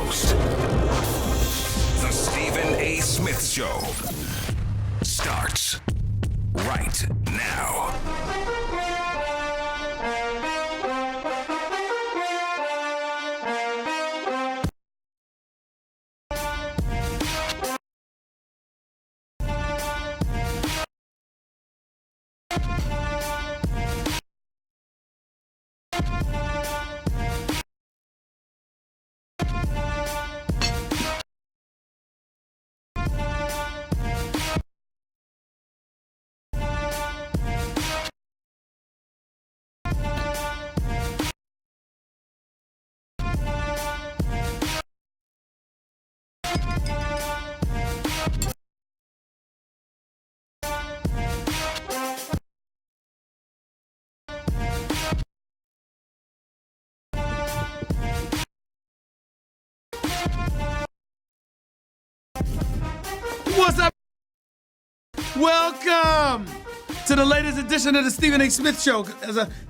host, The Stephen A. Smith Show, starts right now. What's up? Welcome to the latest edition of the Stephen A. Smith Show,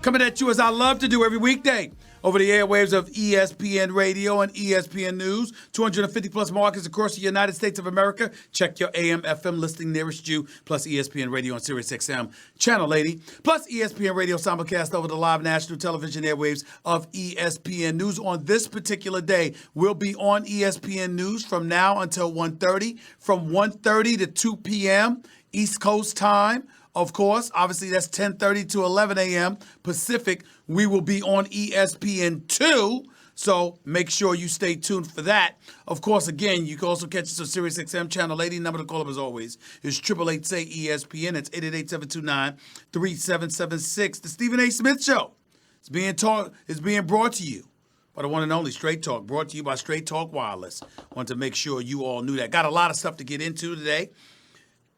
coming at you as I love to do every weekday over the airwaves of ESPN Radio and ESPN News. 250 plus markets across the United States of America. Check your AM, FM listing nearest you, plus ESPN Radio on Sirius XM Channel 80, plus ESPN Radio simulcast over the live national television airwaves of ESPN News. On this particular day, we'll be on ESPN News from now until 1:30, from 1:30 to 2 p.m. East Coast time. Of course, obviously that's 10:30 to 11 a.m. Pacific. We will be on ESPN2, so make sure you stay tuned for that. Of course, again, you can also catch us on Sirius XM Channel 80. Number to call up as always is 888-SAY-ESPN. It's 888-729-3776. The Stephen A. Smith Show is being brought to you by the one and only Straight Talk, brought to you by Straight Talk Wireless. Want to make sure you all knew that. Got a lot of stuff to get into today.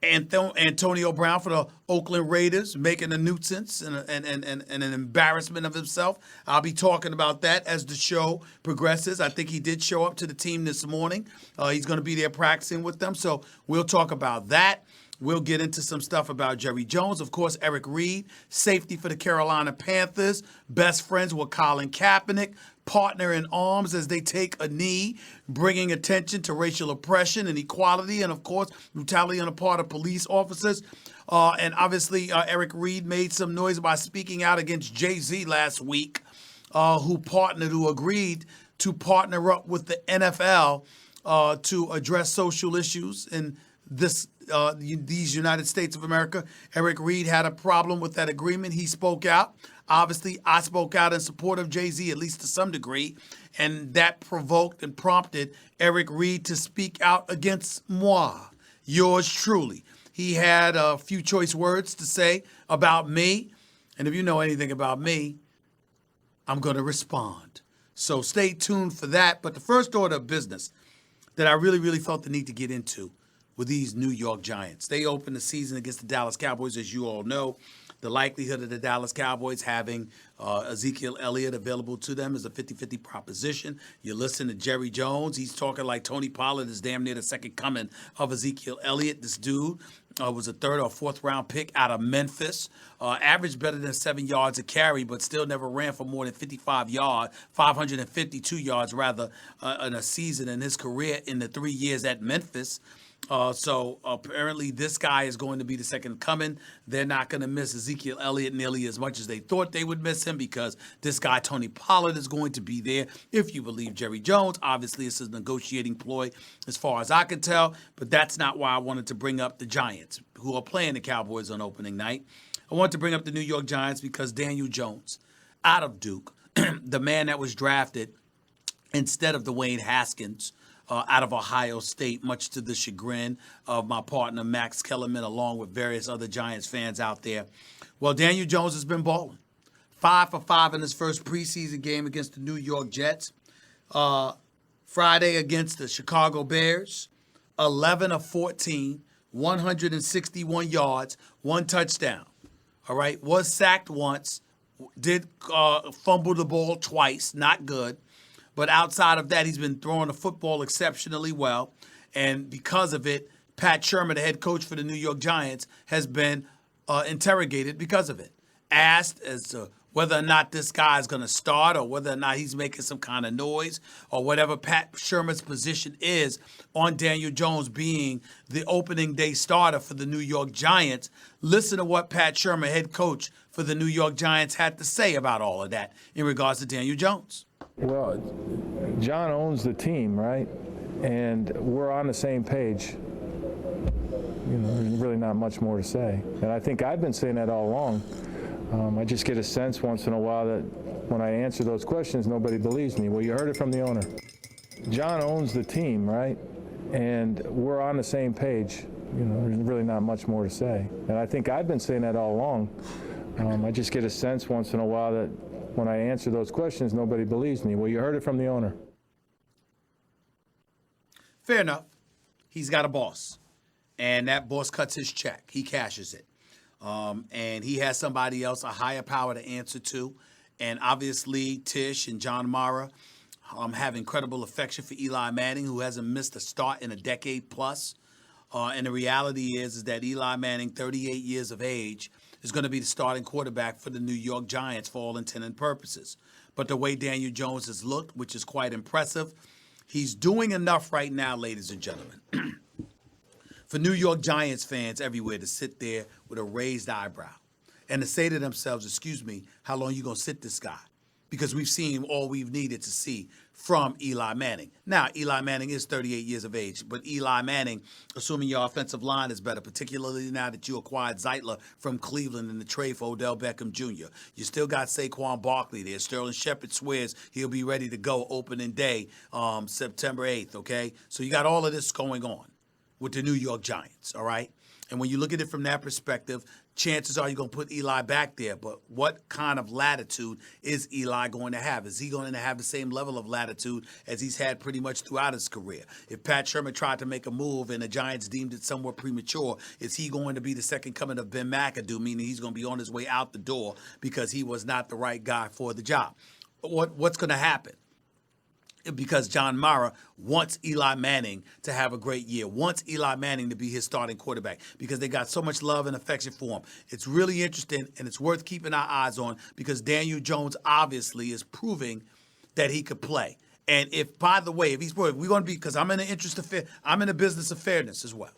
Antonio Brown for the Oakland Raiders making a nuisance and an embarrassment of himself. I'll be talking about that as the show progresses. I think he did show up to the team this morning. He's going to be there practicing with them, so we'll talk about that. We'll get into some stuff about Jerry Jones. Of course, Eric Reid, safety for the Carolina Panthers, best friends with Colin Kaepernick, partner in arms as they take a knee, bringing attention to racial oppression and equality, and, of course, brutality on the part of police officers. And obviously, Eric Reid made some noise by speaking out against Jay-Z last week, who agreed to partner up with the NFL to address social issues in these United States of America. Eric Reid had a problem with that agreement. He spoke out. Obviously, I spoke out in support of Jay-Z, at least to some degree, and that provoked and prompted Eric Reid to speak out against moi, yours truly. He had a few choice words to say about me, and if you know anything about me, I'm going to respond. So stay tuned for that. But the first order of business that I really felt the need to get into with these New York Giants. They opened the season against the Dallas Cowboys, as you all know. The likelihood of the Dallas Cowboys having Ezekiel Elliott available to them is a 50-50 proposition. You listen to Jerry Jones. He's talking like Tony Pollard is damn near the second coming of Ezekiel Elliott. This dude was a third or fourth round pick out of Memphis. Averaged better than 7 yards a carry, but still never ran for more than 552 yards rather, in a season in his career in the 3 years at Memphis. So apparently this guy is going to be the second coming. They're not going to miss Ezekiel Elliott nearly as much as they thought they would miss him because this guy, Tony Pollard, is going to be there. If you believe Jerry Jones, obviously it's a negotiating ploy as far as I can tell, but that's not why I wanted to bring up the Giants, who are playing the Cowboys on opening night. I want to bring up the New York Giants because Daniel Jones, out of Duke, the man that was drafted instead of Dwayne Haskins, out of Ohio State, much to the chagrin of my partner, Max Kellerman, along with various other Giants fans out there. Well, Daniel Jones has been balling. 5 for 5 in his first preseason game against the New York Jets. Friday against the Chicago Bears, 11 of 14, 161 yards, 1 touchdown. All right, was sacked once, did fumble the ball twice, not good. But outside of that, he's been throwing the football exceptionally well. And because of it, Pat Shermer, the head coach for the New York Giants, has been interrogated because of it. Asked as to whether or not this guy is going to start or whether or not he's making some kind of noise or whatever Pat Shermer's position is on Daniel Jones being the opening day starter for the New York Giants. Listen to what Pat Shermer, head coach for the New York Giants, had to say about all of that in regards to Daniel Jones. Well, John owns the team, right? And we're on the same page. There's really not much more to say. And I think I've been saying that all along. I just get a sense once in a while that when I answer those questions, nobody believes me. Well, you heard it from the owner. John owns the team, right? And we're on the same page. There's really not much more to say. And I think I've been saying that all along. I just get a sense once in a while that when I answer those questions, nobody believes me. Well, you heard it from the owner. Fair enough. He's got a boss. And that boss cuts his check. He cashes it. And he has somebody else, a higher power to answer to. And obviously, Tish and John Mara have incredible affection for Eli Manning, who hasn't missed a start in a decade plus. And the reality is that Eli Manning, 38 years of age, is going to be the starting quarterback for the New York Giants for all intent and purposes. But the way Daniel Jones has looked, which is quite impressive, he's doing enough right now, ladies and gentlemen, for New York Giants fans everywhere to sit there with a raised eyebrow and to say to themselves, excuse me, how long you going to sit this guy? Because we've seen all we've needed to see from Eli Manning. Now, Eli Manning is 38 years of age, but Eli Manning, assuming your offensive line is better, particularly now that you acquired Zeitler from Cleveland in the trade for Odell Beckham Jr. You still got Saquon Barkley there. Sterling Shepard swears he'll be ready to go opening day, September 8th, okay? So you got all of this going on with the New York Giants, all right? And when you look at it from that perspective, chances are you're going to put Eli back there. But what kind of latitude is Eli going to have? Is he going to have the same level of latitude as he's had pretty much throughout his career? If Pat Shermer tried to make a move and the Giants deemed it somewhat premature, is he going to be the second coming of Ben McAdoo, meaning he's going to be on his way out the door because he was not the right guy for the job? What's going to happen? Because John Mara wants Eli Manning to have a great year, wants Eli Manning to be his starting quarterback because they got so much love and affection for him. It's really interesting, and it's worth keeping our eyes on because Daniel Jones obviously is proving that he could play. And if, by the way, if he's we're going to be, because I'm in the business of fairness as well.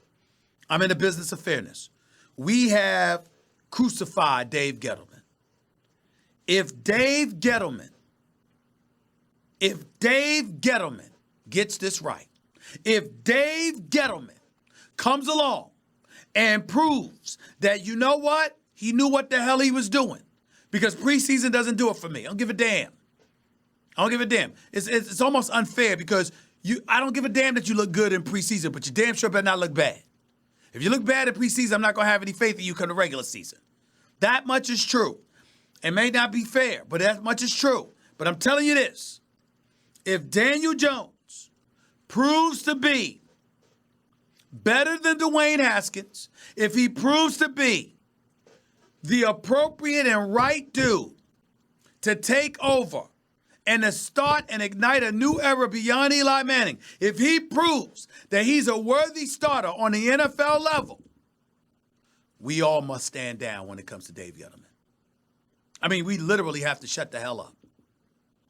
I'm in the business of fairness. We have crucified Dave Gettleman. If Dave Gettleman gets this right, if Dave Gettleman comes along and proves that, you know what, he knew what the hell he was doing, because preseason doesn't do it for me. I don't give a damn. It's almost unfair because I don't give a damn that you look good in preseason, but you damn sure better not look bad. If you look bad in preseason, I'm not going to have any faith in you come the regular season. That much is true. It may not be fair, but that much is true. But I'm telling you this. If Daniel Jones proves to be better than Dwayne Haskins, if he proves to be the appropriate and right dude to take over and to start and ignite a new era beyond Eli Manning, if he proves that he's a worthy starter on the NFL level, we all must stand down when it comes to Dave Gettleman. I mean, we literally have to shut the hell up.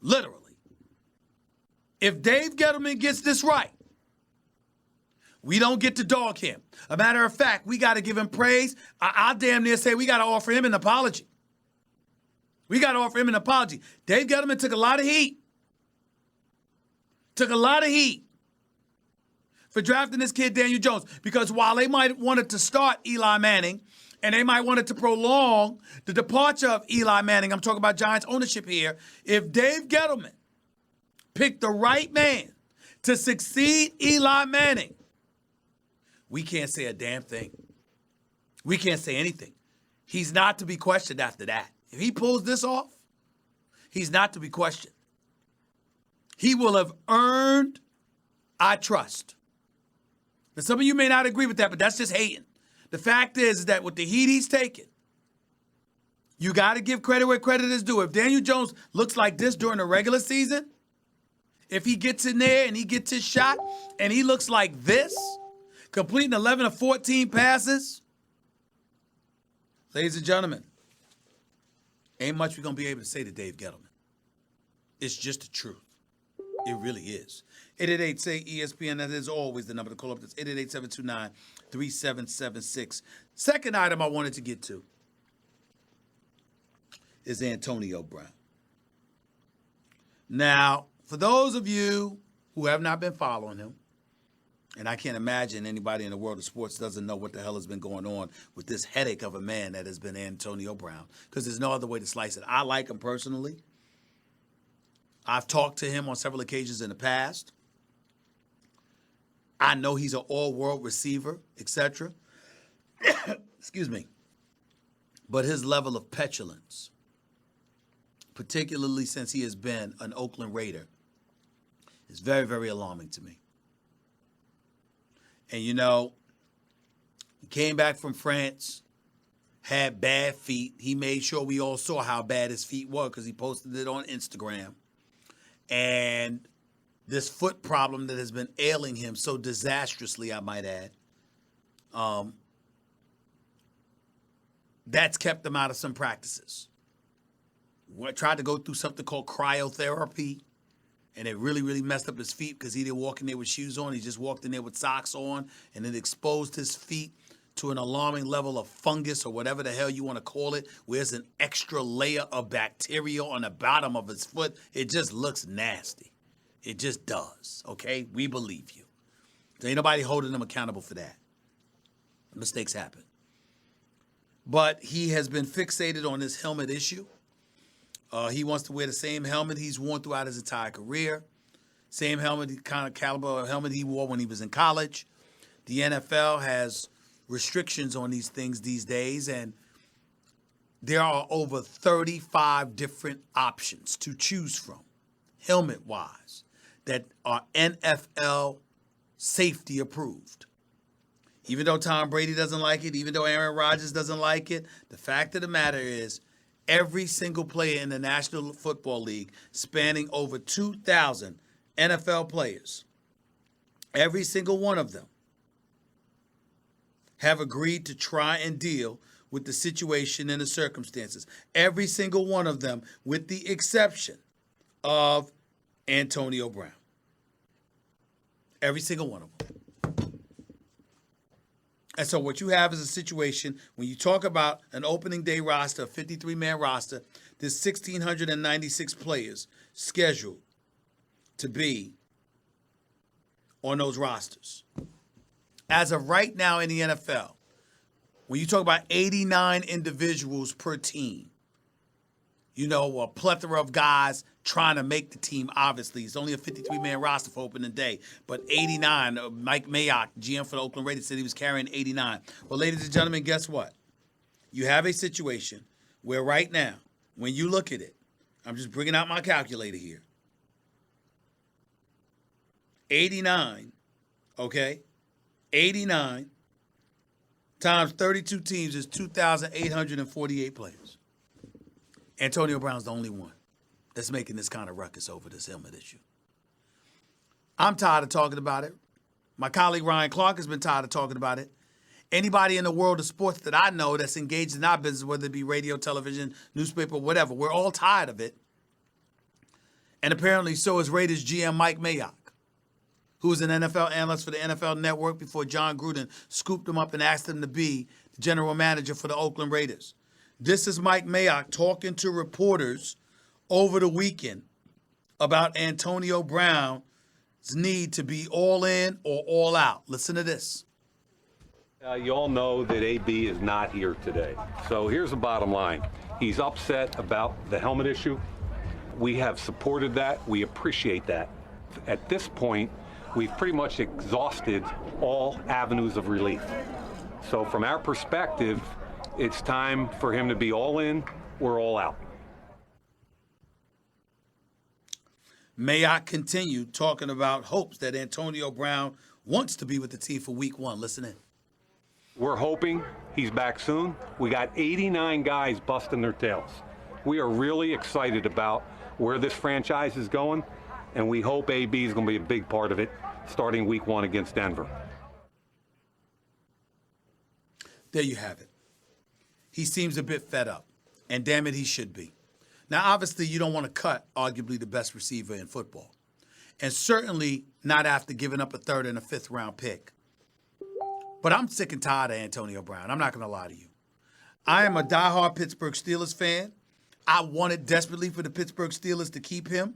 Literally. If Dave Gettleman gets this right, we don't get to dog him. A matter of fact, we got to give him praise. I'll damn near say we got to offer him an apology. Dave Gettleman took a lot of heat. For drafting this kid, Daniel Jones, because while they might wanted to start Eli Manning and they might wanted to prolong the departure of Eli Manning, I'm talking about Giants ownership here, if Dave Gettleman pick the right man to succeed Eli Manning, we can't say a damn thing. We can't say anything. He's not to be questioned after that. If he pulls this off, he's not to be questioned. He will have earned our trust. Now, some of you may not agree with that, but that's just hating. The fact is that with the heat he's taken, you got to give credit where credit is due. If Daniel Jones looks like this during the regular season, if he gets in there and he gets his shot and he looks like this, completing 11 of 14 passes, ladies and gentlemen, Ain't much we're going to be able to say to Dave Gettleman. It's just the truth. It really is. 888-SAY-ESPN, that is always the number to call up. That's 888-729-3776. Second item I wanted to get to is Antonio Brown. Now, for those of you who have not been following him, and I can't imagine anybody in the world of sports doesn't know what the hell has been going on with this headache of a man that has been Antonio Brown, because there's no other way to slice it. I like him personally. I've talked to him on several occasions in the past. I know he's an all-world receiver, etc. Excuse me. But his level of petulance, particularly since he has been an Oakland Raider, is very, very alarming to me. And, you know, he came back from France, had bad feet. He made sure we all saw how bad his feet were because he posted it on Instagram. And this foot problem that has been ailing him so disastrously, I might add, that's kept him out of some practices. Tried to go through something called cryotherapy, and it really, really messed up his feet because he didn't walk in there with shoes on. He just walked in there with socks on, and it exposed his feet to an alarming level of fungus or whatever the hell you want to call it, where there's an extra layer of bacteria on the bottom of his foot. It just looks nasty. It just does, okay? We believe you. There ain't nobody holding him accountable for that. Mistakes happen. But he has been fixated on this helmet issue. He wants to wear the same helmet he's worn throughout his entire career. Same helmet, kind of caliber of helmet he wore when he was in college. The NFL has restrictions on these things these days, and there are over 35 different options to choose from, helmet-wise, that are NFL safety approved. Even though Tom Brady doesn't like it, even though Aaron Rodgers doesn't like it, the fact of the matter is every single player in the National Football League, spanning over 2,000 NFL players, every single one of them have agreed to try and deal with the situation and the circumstances. Every single one of them, with the exception of Antonio Brown. Every single one of them. And so what you have is a situation, when you talk about an opening day roster, a 53-man roster, there's 1,696 players scheduled to be on those rosters. As of right now in the NFL, when you talk about 89 individuals per team, you know, a plethora of guys trying to make the team, obviously. It's only a 53-man roster for opening day, but 89, Mike Mayock, GM for the Oakland Raiders, said he was carrying 89. Well, ladies and gentlemen, guess what? You have a situation where right now, when you look at it, I'm just bringing out my calculator here, 89, okay? 89 times 32 teams is 2,848 players. Antonio Brown's the only one that's making this kind of ruckus over this helmet issue. I'm tired of talking about it. My colleague Ryan Clark has been tired of talking about it. Anybody in the world of sports that I know that's engaged in our business, whether it be radio, television, newspaper, whatever, we're all tired of it. And apparently so is Raiders GM Mike Mayock, who was an NFL analyst for the NFL Network before John Gruden scooped him up and asked him to be the general manager for the Oakland Raiders. This is Mike Mayock talking to reporters over the weekend about Antonio Brown's need to be all in or all out. Listen to this. You all know that AB is not here today. So here's the bottom line. He's upset about the helmet issue. We have supported that. We appreciate that. At this point, we've pretty much exhausted all avenues of relief. So from our perspective, it's time for him to be all in or all out. Mayock continued talking about hopes that Antonio Brown wants to be with the team for week one. Listen in. We're hoping he's back soon. We got 89 guys busting their tails. We are really excited about where this franchise is going, and we hope AB is going to be a big part of it starting week one against Denver. There you have it. He seems a bit fed up. And damn it, he should be. Now, obviously, you don't want to cut arguably the best receiver in football. And certainly not after giving up a third and a fifth round pick. But I'm sick and tired of Antonio Brown. I'm not going to lie to you. I am a diehard Pittsburgh Steelers fan. I wanted desperately for the Pittsburgh Steelers to keep him.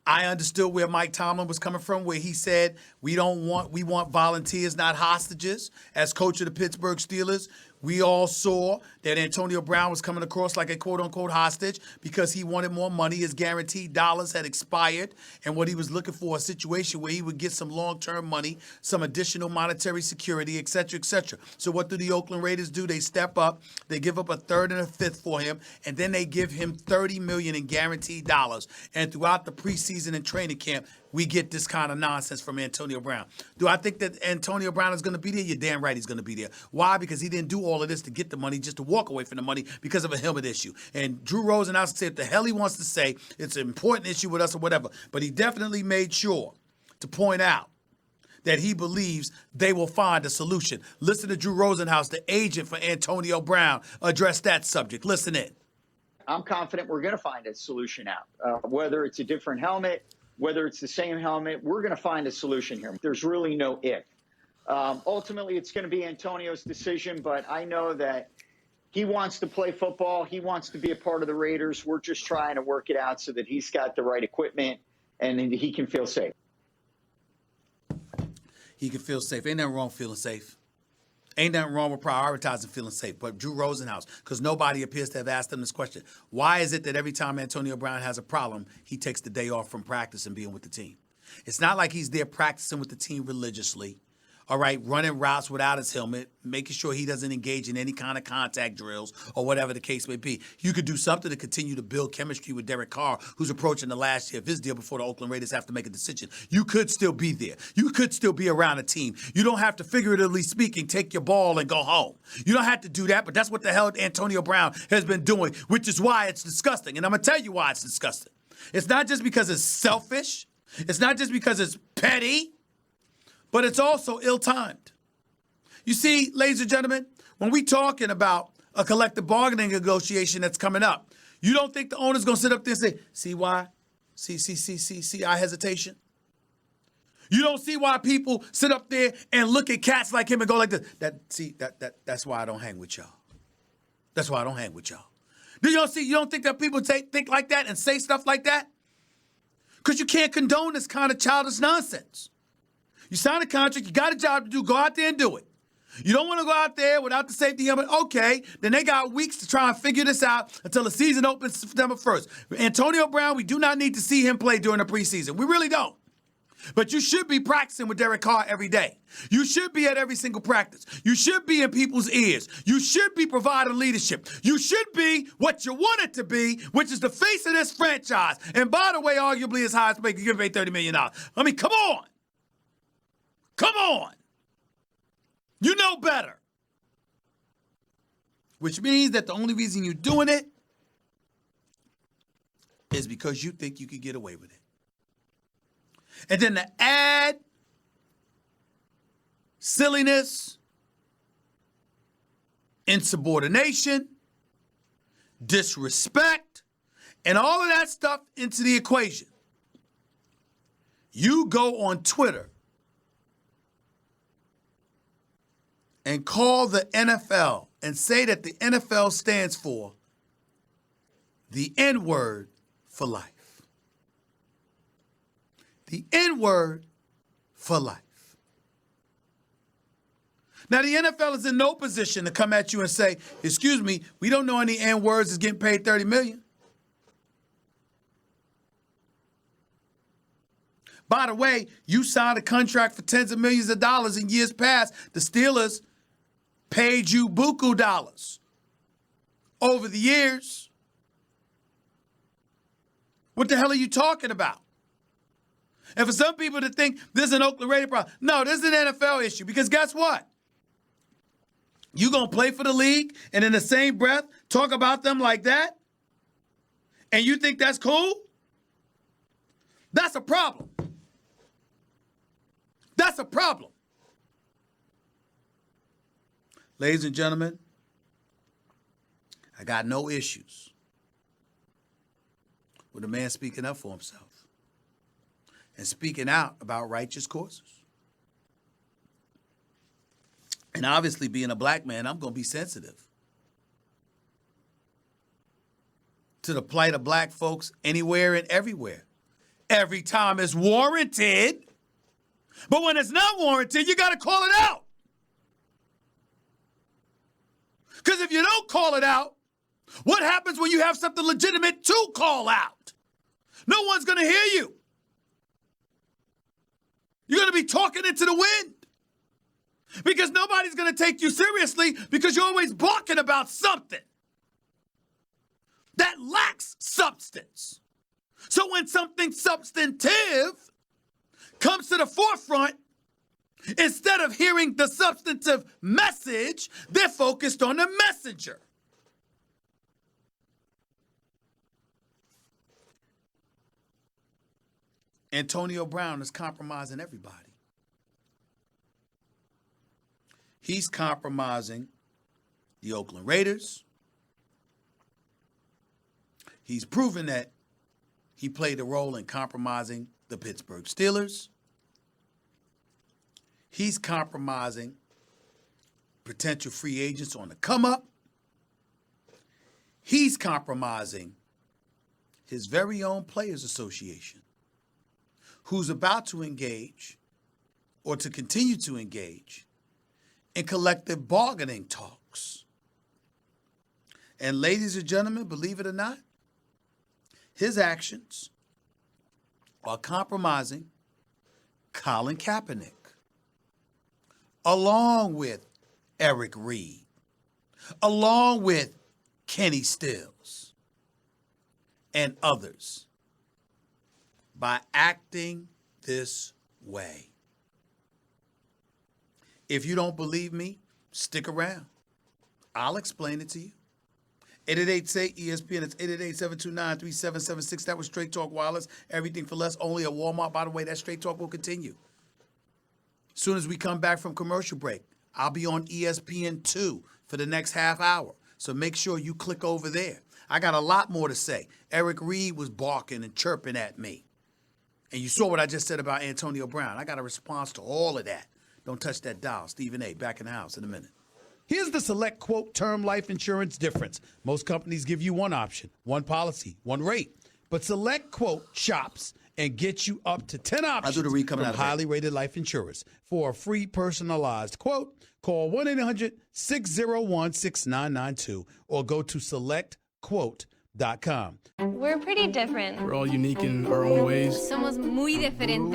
I understood where Mike Tomlin was coming from, where he said we want volunteers, not hostages. As coach of the Pittsburgh Steelers, we all saw that Antonio Brown was coming across like a quote-unquote hostage because he wanted more money. His guaranteed dollars had expired, and what he was looking for, a situation where he would get some long-term money, some additional monetary security, et cetera, et cetera. So what do the Oakland Raiders do? They step up, they give up a third and a fifth for him, and then they give him $30 million in guaranteed dollars. And throughout the preseason and training camp, we get this kind of nonsense from Antonio Brown. Do I think that Antonio Brown is going to be there? You're damn right he's going to be there. Why? Because he didn't do all of this to get the money, just to walk away from the money because of a helmet issue. And Drew Rosenhaus can say what the hell he wants to say. It's an important issue with us or whatever. But he definitely made sure to point out that he believes they will find a solution. Listen to Drew Rosenhaus, the agent for Antonio Brown, address that subject. Listen in. I'm confident we're going to find a solution out, whether it's a different helmet, whether it's the same helmet, we're going to find a solution here. There's really no if. Ultimately, it's going to be Antonio's decision, but I know that he wants to play football. He wants to be a part of the Raiders. We're just trying to work it out so that he's got the right equipment and he can feel safe. He can feel safe. Ain't nothing wrong feeling safe. Ain't nothing wrong with prioritizing feeling safe. But Drew Rosenhaus, because nobody appears to have asked him this question, why is it that every time Antonio Brown has a problem, he takes the day off from practice and being with the team? It's not like he's there practicing with the team religiously, all right, running routes without his helmet, making sure he doesn't engage in any kind of contact drills or whatever the case may be. You could do something to continue to build chemistry with Derek Carr, who's approaching the last year of his deal before the Oakland Raiders have to make a decision. You could still be there. You could still be around a team. You don't have to, figuratively speaking, take your ball and go home. You don't have to do that, but that's what the hell Antonio Brown has been doing, which is why it's disgusting. And I'm going to tell you why it's disgusting. It's not just because it's selfish. It's not just because it's petty. But it's also ill-timed. You see, ladies and gentlemen, when we talking about a collective bargaining negotiation that's coming up, you don't think the owner's going to sit up there and say, see why? See our hesitation? You don't see why people sit up there and look at cats like him and go like this. That's why I don't hang with y'all. That's why I don't hang with y'all. You don't think that people think like that and say stuff like that? Because you can't condone this kind of childish nonsense. You sign a contract, you got a job to do, go out there and do it. You don't want to go out there without the safety helmet, okay, then they got weeks to try and figure this out until the season opens September 1st. Antonio Brown, we do not need to see him play during the preseason. We really don't. But you should be practicing with Derek Carr every day. You should be at every single practice. You should be in people's ears. You should be providing leadership. You should be what you want it to be, which is the face of this franchise. And by the way, arguably as high as you can pay $30 million. I mean, come on. Come on. You know better. Which means that the only reason you're doing it is because you think you could get away with it. And then to add silliness, insubordination, disrespect, and all of that stuff into the equation, you go on Twitter and call the NFL and say that the NFL stands for the N-word for life. The N-word for life. Now, the NFL is in no position to come at you and say, excuse me, we don't know any N-words is getting paid $30 million. By the way, you signed a contract for tens of millions of dollars in years past. The Steelers paid you buku dollars over the years. What the hell are you talking about? And for some people to think this is an Oakland Raider problem, no, this is an NFL issue because guess what? You going to play for the league and in the same breath talk about them like that? And you think that's cool? That's a problem. That's a problem. Ladies and gentlemen, I got no issues with a man speaking up for himself and speaking out about righteous causes. And obviously, being a black man, I'm going to be sensitive to the plight of black folks anywhere and everywhere. Every time it's warranted. But when it's not warranted, you got to call it out. Because if you don't call it out, what happens when you have something legitimate to call out? No one's going to hear you. You're going to be talking into the wind. Because nobody's going to take you seriously because you're always barking about something that lacks substance. So when something substantive comes to the forefront, instead of hearing the substantive message, they're focused on the messenger. Antonio Brown is compromising everybody. He's compromising the Oakland Raiders. He's proven that he played a role in compromising the Pittsburgh Steelers. He's compromising potential free agents on the come up. He's compromising his very own Players Association, who's about to engage or to continue to engage in collective bargaining talks. And ladies and gentlemen, believe it or not, his actions are compromising Colin Kaepernick, along with Eric Reed, along with Kenny Stills, and others, by acting this way. If you don't believe me, stick around. I'll explain it to you. 888-SAY-ESPN. It's 888-729-3776. That was Straight Talk Wireless. Everything for less, only at Walmart. By the way, that Straight Talk will continue. As soon as we come back from commercial break, I'll be on ESPN2 for the next half hour. So make sure you click over there. I got a lot more to say. Eric Reed was barking and chirping at me. And you saw what I just said about Antonio Brown. I got a response to all of that. Don't touch that dial. Stephen A. back in the house in a minute. Here's the Select Quote term life insurance difference. Most companies give you one option, one policy, one rate. But Select Quote shops and gets you up to 10 options from highly rated life insurers. For a free personalized quote, call 1-800-601-6992 or go to selectquote.com. We're pretty different. We're all unique in our own ways. Somos muy diferentes.